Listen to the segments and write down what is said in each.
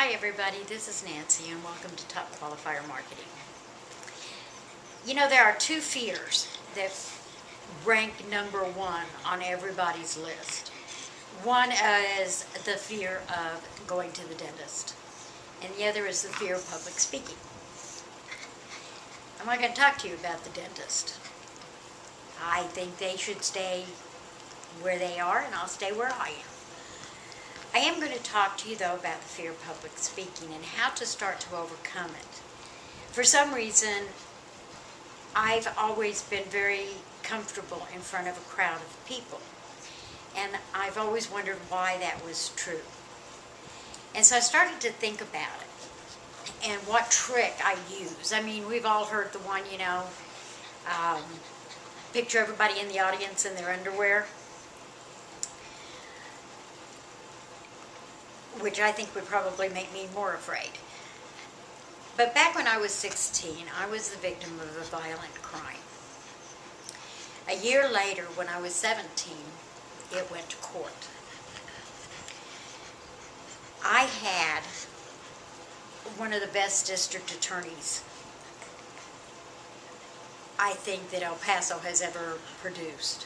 Hi everybody, this is Nancy and welcome to Top Qualifier Marketing. You know, there are two fears that rank number one on everybody's list. One is the fear of going to the dentist, and the other is the fear of public speaking. I'm not going to talk to you about the dentist. I think they should stay where they are, and I'll stay where I am. I am going to talk to you, though, about the fear of public speaking and how to start to overcome it. For some reason, I've always been very comfortable in front of a crowd of people, and I've always wondered why that was true. And so I started to think about it and what trick I use. I mean, we've all heard the one, picture everybody in the audience in their underwear, which I think would probably make me more afraid. But back when I was 16, I was the victim of a violent crime. A year later, when I was 17, it went to court. I had one of the best district attorneys I think that El Paso has ever produced.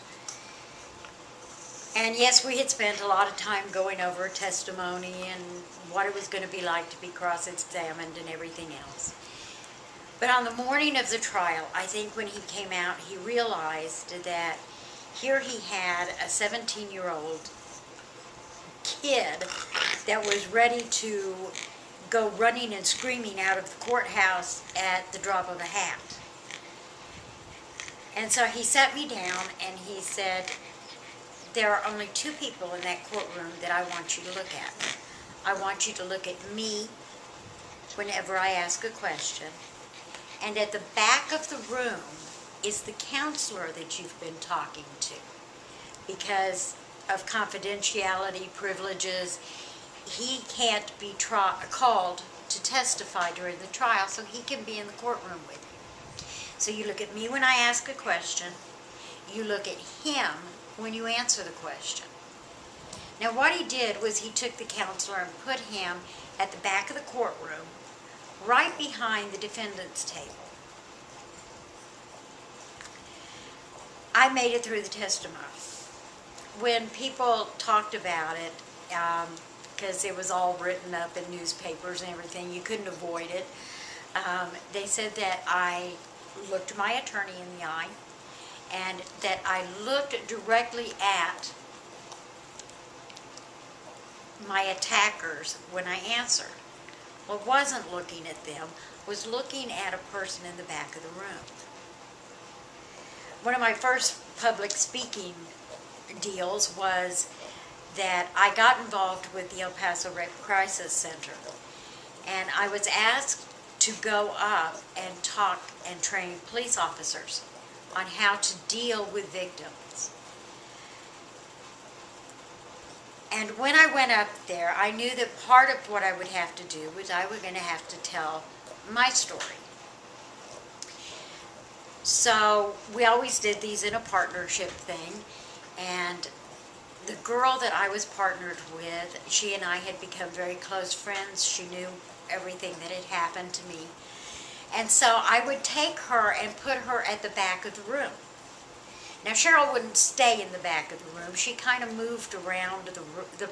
And yes, we had spent a lot of time going over testimony and what it was going to be like to be cross-examined and everything else. But on the morning of the trial, I think when he came out, he realized that here he had a 17-year-old kid that was ready to go running and screaming out of the courthouse at the drop of a hat. And so he sat me down and he said, there are only two people in that courtroom that I want you to look at. I want you to look at me whenever I ask a question. And at the back of the room is the counselor that you've been talking to. Because of confidentiality, privileges, he can't be called to testify during the trial, so he can be in the courtroom with you. So you look at me when I ask a question. You look at him when you answer the question. Now what he did was he took the counselor and put him at the back of the courtroom, right behind the defendant's table. I made it through the testimony. When people talked about it, because it was all written up in newspapers and everything, you couldn't avoid it, they said that I looked my attorney in the eye, and that I looked directly at my attackers when I answered. Well, wasn't looking at them, was looking at a person in the back of the room. One of my first public speaking deals was that I got involved with the El Paso Rape Crisis Center, and I was asked to go up and talk and train police officers on how to deal with victims. And when I went up there, I knew that part of what I would have to do was I was going to have to tell my story. So we always did these in a partnership thing, and the girl that I was partnered with, she and I had become very close friends. She knew everything that had happened to me. And so I would take her and put her at the back of the room. Now Cheryl wouldn't stay in the back of the room. She kind of moved around the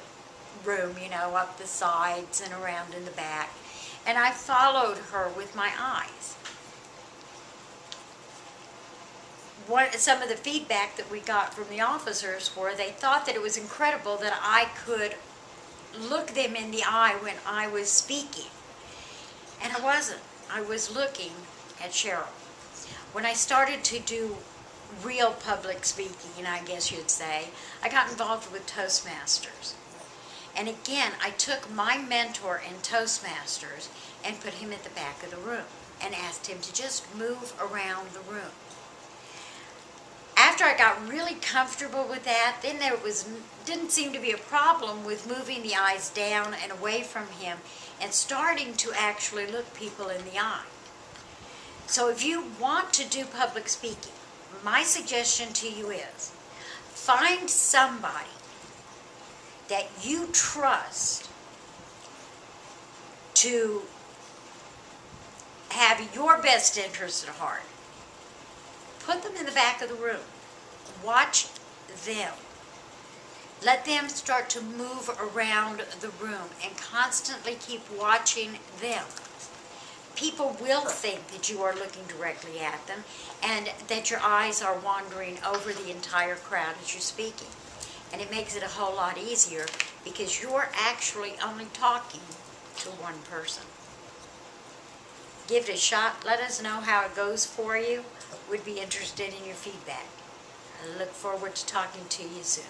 room, up the sides and around in the back. And I followed her with my eyes. Some of the feedback that we got from the officers were they thought that it was incredible that I could look them in the eye when I was speaking. And I wasn't. I was looking at Cheryl. When I started to do real public speaking, I guess you'd say, I got involved with Toastmasters. And again, I took my mentor in Toastmasters and put him at the back of the room and asked him to just move around the room. After I got really comfortable with that, then there didn't seem to be a problem with moving the eyes down and away from him and starting to actually look people in the eye. So if you want to do public speaking, my suggestion to you is find somebody that you trust to have your best interest at heart. Put them in the back of the room. Watch them. Let them start to move around the room and constantly keep watching them. People will think that you are looking directly at them and that your eyes are wandering over the entire crowd as you're speaking. And it makes it a whole lot easier because you're actually only talking to one person. Give it a shot. Let us know how it goes for you. We'd be interested in your feedback. I look forward to talking to you soon.